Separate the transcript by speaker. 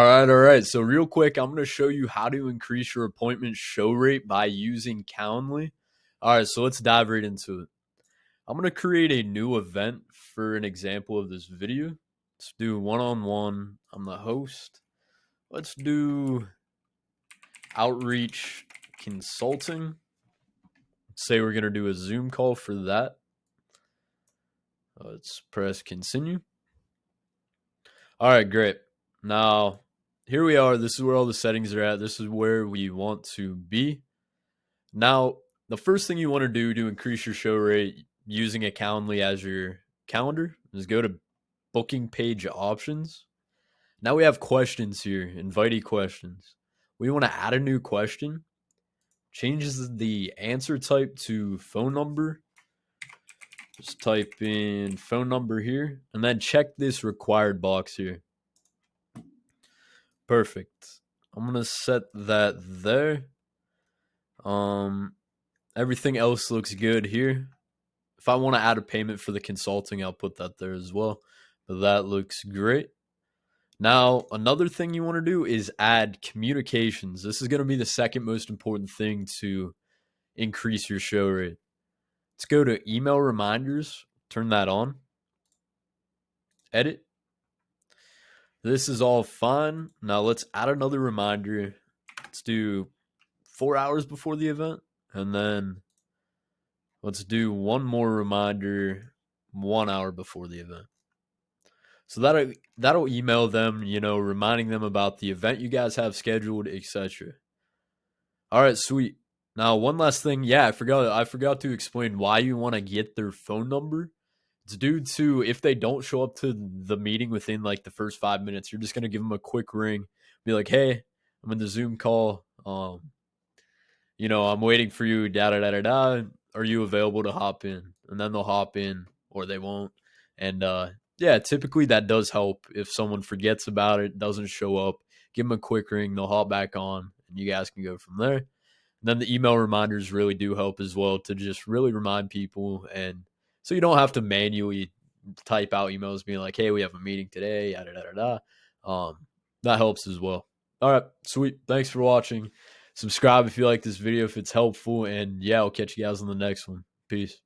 Speaker 1: All right. So real quick, I'm going to show you how to increase your appointment show rate by using Calendly. All right, so let's dive right into it. I'm going to create a new event for an example of this video. Let's do one-on-one. I'm the host. Let's do outreach consulting. Say we're going to do a Zoom call for that. Let's press continue. All right, great. Now, here we are. This is where all the settings are at. This is where we want to be. Now, the first thing you want to do to increase your show rate using a Calendly as your calendar is go to booking page options. Now we have questions here, invitee questions. We want to add a new question. Changes the answer type to phone number. Just type in phone number here and then check this required box here. Perfect. I'm going to set that there. Everything else looks good here. If I want to add a payment for the consulting, I'll put that there as well. But that looks great. Now, another thing you want to do is add communications. This is going to be the second most important thing to increase your show rate. Let's go to email reminders. Turn that on. Edit. This is all fine. Now let's add another reminder. Let's do 4 hours before the event. And then let's do one more reminder 1 hour before the event. So that'll email them, reminding them about the event you guys have scheduled, etc. All right, sweet. Now, one last thing. Yeah, I forgot to explain why you want to get their phone number. It's due to if they don't show up to the meeting within like the first 5 minutes, you're just gonna give them a quick ring, be like, "Hey, I'm in the Zoom call. I'm waiting for you. Da da da da da. Are you available to hop in?" And then they'll hop in, or they won't. And yeah, typically that does help. If someone forgets about it, doesn't show up, give them a quick ring. They'll hop back on, and you guys can go from there. And then the email reminders really do help as well to just really remind people, and so you don't have to manually type out emails being like, "Hey, we have a meeting today." Yada da da da. That helps as well. All right, sweet. Thanks for watching. Subscribe if you like this video if it's helpful, and yeah, I'll catch you guys on the next one. Peace.